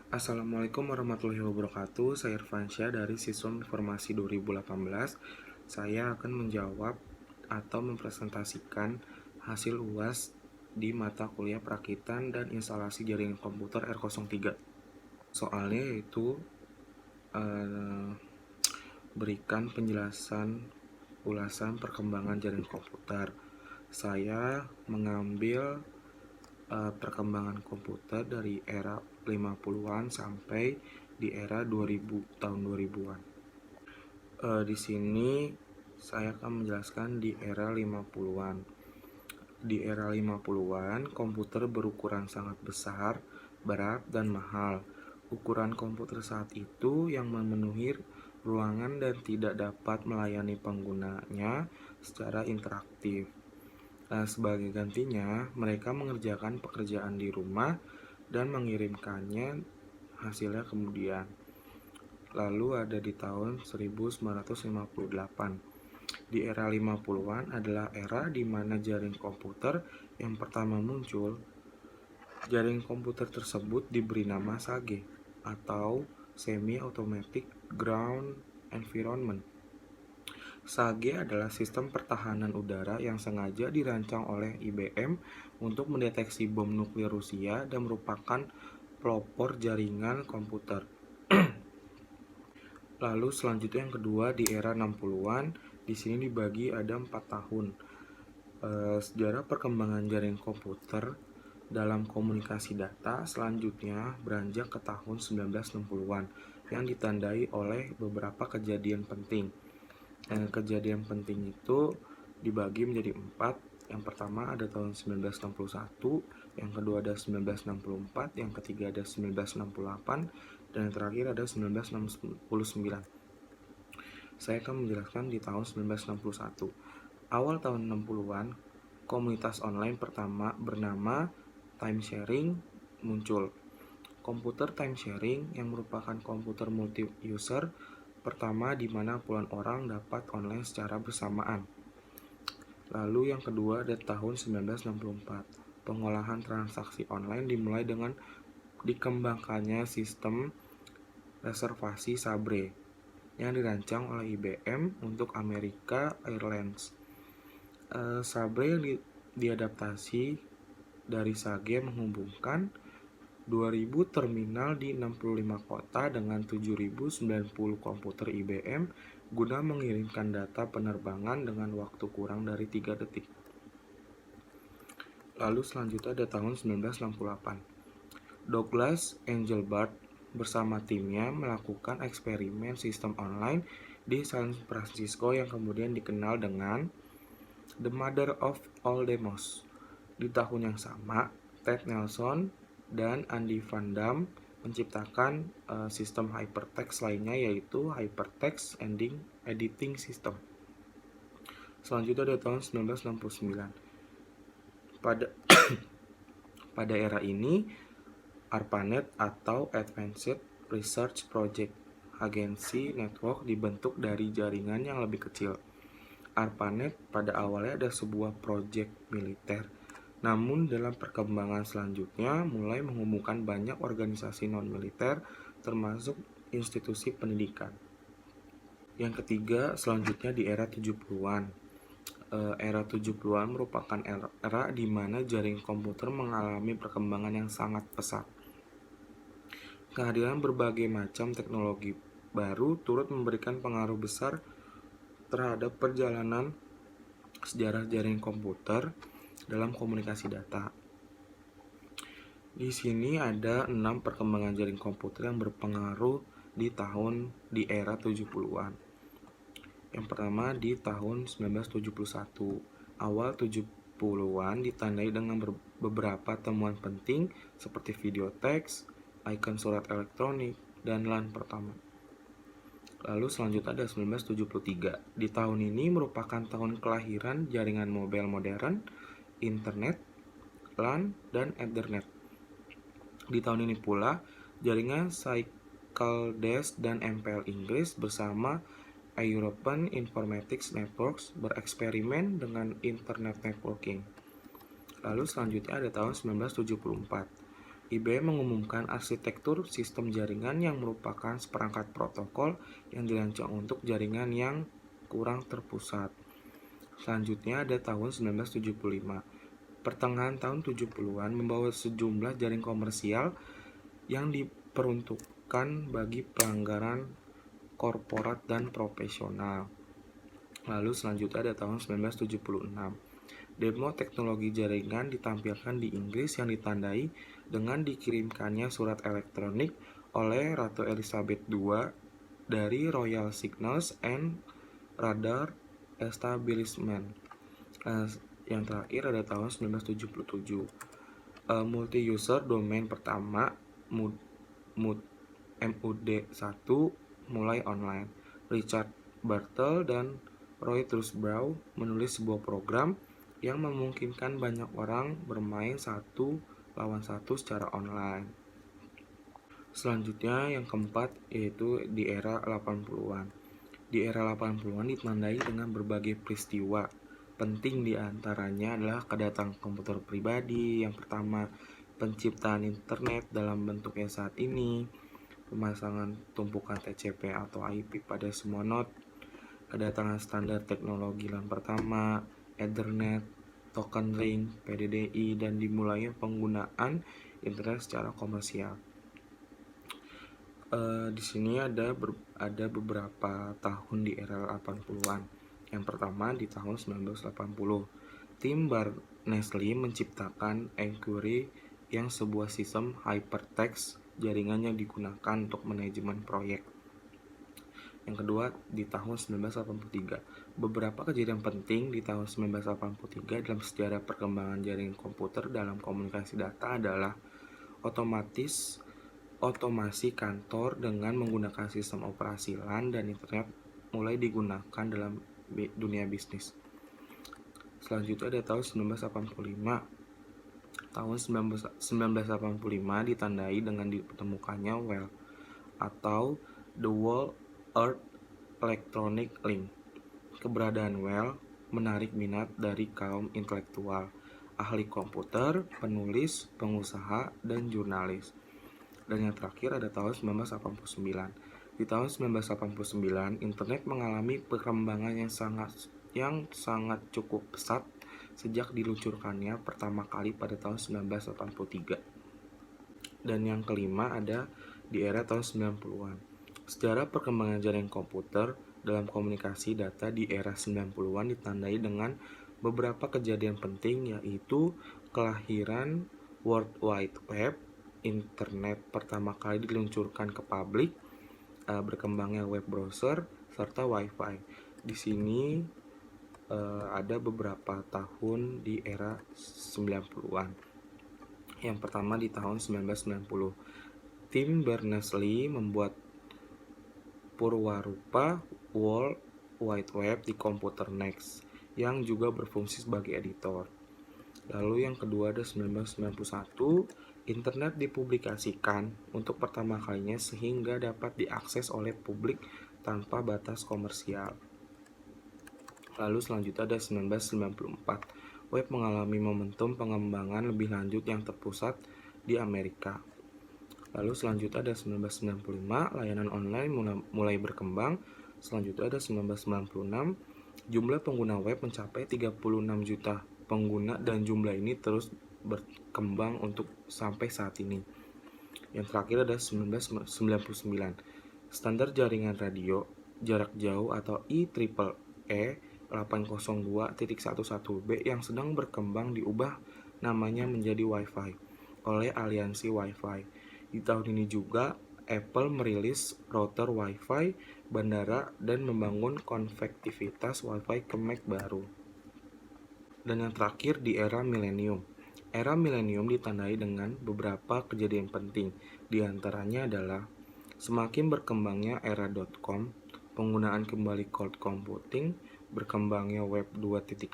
Assalamualaikum warahmatullahi wabarakatuh. Saya Irfansyah dari Siswam Informasi 2018. Saya akan menjawab atau mempresentasikan hasil UAS di mata kuliah Perakitan dan Instalasi Jaringan Komputer R03. Soalnya yaitu berikan penjelasan ulasan perkembangan jaringan komputer. Saya mengambil perkembangan komputer dari era 50-an sampai di era 2000 tahun 2000-an. Di sini saya akan menjelaskan di era 50-an. Di era 50-an, komputer berukuran sangat besar, berat, dan mahal. Ukuran komputer saat itu yang memenuhi ruangan dan tidak dapat melayani penggunanya secara interaktif. Nah, sebagai gantinya, mereka mengerjakan pekerjaan di rumah dan mengirimkannya hasilnya kemudian. Lalu ada di tahun 1958. Di era 50-an adalah era di mana jaring komputer yang pertama muncul. Jaring komputer tersebut diberi nama SAGE atau Semi Automatic Ground Environment. SAGE adalah sistem pertahanan udara yang sengaja dirancang oleh IBM untuk mendeteksi bom nuklir Rusia dan merupakan pelopor jaringan komputer. Lalu selanjutnya yang kedua di era 60-an, di sini dibagi ada 4 tahun. Sejarah perkembangan jaringan komputer dalam komunikasi data selanjutnya beranjak ke tahun 1960-an yang ditandai oleh beberapa kejadian penting. Kejadian penting itu dibagi menjadi 4. Yang pertama ada tahun 1961, yang kedua ada 1964, yang ketiga ada 1968, dan yang terakhir ada 1969. Saya akan menjelaskan di tahun 1961. Awal tahun 60-an, komunitas online pertama bernama Time Sharing muncul. Komputer time sharing yang merupakan komputer multi-user pertama di mana puluhan orang dapat online secara bersamaan. Lalu yang kedua ada tahun 1964. Pengolahan transaksi online dimulai dengan dikembangkannya sistem reservasi Sabre yang dirancang oleh IBM untuk Amerika Airlines. Sabre yang diadaptasi dari SAGE menghubungkan 2.000 terminal di 65 kota dengan 7.090 komputer IBM guna mengirimkan data penerbangan dengan waktu kurang dari 3 detik. Lalu selanjutnya ada tahun 1968. Douglas Engelbart bersama timnya melakukan eksperimen sistem online di San Francisco yang kemudian dikenal dengan The Mother of All Demos. Di tahun yang sama, Ted Nelson dan Andy Van Dam menciptakan sistem hypertext lainnya yaitu Hypertext Editing System. Selanjutnya ada tahun 1969. Pada era ini, ARPANET atau Advanced Research Project Agency Network dibentuk dari jaringan yang lebih kecil. ARPANET pada awalnya ada sebuah proyek militer. Namun dalam perkembangan selanjutnya mulai menghubungkan banyak organisasi non-militer termasuk institusi pendidikan. Yang ketiga selanjutnya di era 70-an. Era 70-an merupakan era di mana jaringan komputer mengalami perkembangan yang sangat pesat. Kehadiran berbagai macam teknologi baru turut memberikan pengaruh besar terhadap perjalanan sejarah jaringan komputer dalam komunikasi data. Di sini ada 6 perkembangan jaringan komputer yang berpengaruh di era 70-an. Yang pertama di tahun 1971. Awal 70-an ditandai dengan beberapa temuan penting seperti video teks, icon surat elektronik, dan LAN pertama. Lalu selanjutnya ada 1973. Di tahun ini merupakan tahun kelahiran jaringan mobile modern, internet, LAN, dan Ethernet. Di tahun ini pula, jaringan CycleDesk dan MPL Inggris bersama European Informatics Networks bereksperimen dengan Internet Networking. Lalu selanjutnya ada tahun 1974. IBM mengumumkan arsitektur sistem jaringan yang merupakan seperangkat protokol yang dirancang untuk jaringan yang kurang terpusat. Selanjutnya ada tahun 1975. Pertengahan tahun 70-an membawa sejumlah jaring komersial yang diperuntukkan bagi pelanggaran korporat dan profesional. Lalu selanjutnya ada tahun 1976. Demo teknologi jaringan ditampilkan di Inggris yang ditandai dengan dikirimkannya surat elektronik oleh Ratu Elizabeth II dari Royal Signals and Radar Establishment. Yang terakhir ada tahun 1977. Multi-user domain pertama MUD1 mulai online. Richard Bartle dan Roy Trusbrough menulis sebuah program yang memungkinkan banyak orang bermain satu lawan satu secara online. Selanjutnya yang keempat yaitu di era 80-an. Di era 80-an ditandai dengan berbagai peristiwa. Penting diantaranya adalah kedatangan komputer pribadi, yang pertama penciptaan internet dalam bentuknya saat ini, pemasangan tumpukan TCP atau IP pada semua node, kedatangan standar teknologi LAN pertama, Ethernet, token ring, PDDI, dan dimulainya penggunaan internet secara komersial. Di sini ada beberapa tahun di era 80-an. Yang pertama di tahun 1980, tim Berners-Lee menciptakan Enquiry yang sebuah sistem hypertext jaringan yang digunakan untuk manajemen proyek. Yang kedua di tahun 1983. Beberapa kejadian penting di tahun 1983 dalam sejarah perkembangan jaringan komputer dalam komunikasi data adalah otomasi kantor dengan menggunakan sistem operasi LAN dan internet mulai digunakan dalam dunia bisnis. Selanjutnya ada tahun 1985. Tahun 1985 ditandai dengan ditemukannya WEL atau The World Earth Electronic Link. Keberadaan WEL menarik minat dari kaum intelektual, ahli komputer, penulis, pengusaha, dan jurnalis. Dan yang terakhir ada tahun 1989. Di tahun 1989, internet mengalami perkembangan yang sangat cukup pesat sejak diluncurkannya pertama kali pada tahun 1983. Dan yang kelima ada di era tahun 90-an. Sejarah perkembangan jaringan komputer dalam komunikasi data di era 90-an ditandai dengan beberapa kejadian penting, yaitu kelahiran World Wide Web, internet pertama kali diluncurkan ke publik, berkembangnya web browser, serta Wi-Fi. Di sini ada beberapa tahun di era 90-an. Yang pertama di tahun 1990, tim Berners-Lee membuat Purwarupa World Wide Web di komputer NeXT yang juga berfungsi sebagai editor. Lalu yang kedua ada 1991, internet dipublikasikan untuk pertama kalinya sehingga dapat diakses oleh publik tanpa batas komersial. Lalu selanjutnya ada 1994, web mengalami momentum pengembangan lebih lanjut yang terpusat di Amerika. Lalu selanjutnya ada 1995, layanan online mulai berkembang. Selanjutnya ada 1996, jumlah pengguna web mencapai 36 juta pengguna dan jumlah ini terus berkembang untuk sampai saat ini. Yang terakhir ada 1999, standar jaringan radio jarak jauh atau IEEE 802.11b yang sedang berkembang diubah namanya menjadi Wi-Fi oleh Aliansi Wi-Fi. Di tahun ini juga Apple merilis router Wi-Fi bandara dan membangun konektivitas Wi-Fi ke Mac baru. Dan yang terakhir di era milenium. Era milenium ditandai dengan beberapa kejadian penting. Di antaranya adalah semakin berkembangnya era .com, penggunaan kembali cloud computing, berkembangnya web 2.0,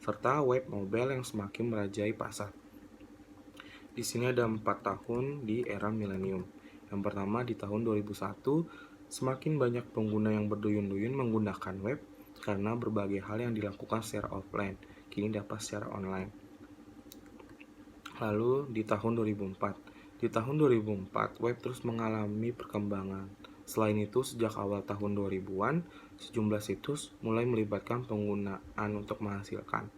serta web mobile yang semakin merajai pasar. Di sini ada 4 tahun di era milenium. Yang pertama di tahun 2001, semakin banyak pengguna yang berduyun-duyun menggunakan web karena berbagai hal yang dilakukan secara offline, kini dapat secara online. Lalu di tahun 2004, Di tahun 2004, web terus mengalami perkembangan. Selain itu, sejak awal tahun 2000-an, sejumlah situs mulai melibatkan penggunaan untuk menghasilkan.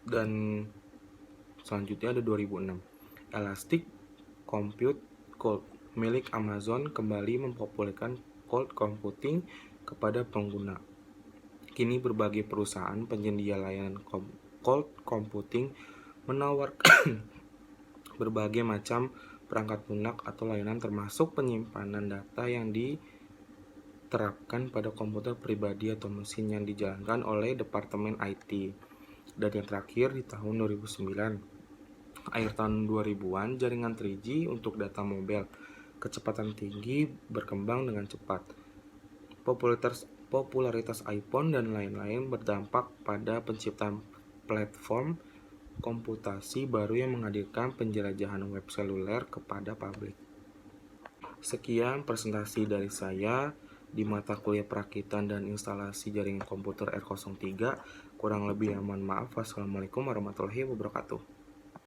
Dan selanjutnya ada 2006. Elastic Compute Cloud milik Amazon kembali mempopulerkan cloud computing kepada pengguna. Kini berbagai perusahaan penyedia layanan cloud computing menawarkan berbagai macam perangkat lunak atau layanan termasuk penyimpanan data yang diterapkan pada komputer pribadi atau mesin yang dijalankan oleh Departemen IT. Dan yang terakhir di tahun 2009, akhir tahun 2000-an, jaringan 3G untuk data mobile kecepatan tinggi berkembang dengan cepat. Popularitas iPhone dan lain-lain berdampak pada penciptaan platform komputasi baru yang menghadirkan penjelajahan web seluler kepada publik. Sekian presentasi dari saya di mata kuliah perakitan dan instalasi jaringan komputer R03. Kurang lebih mohon maaf. Wassalamualaikum warahmatullahi wabarakatuh.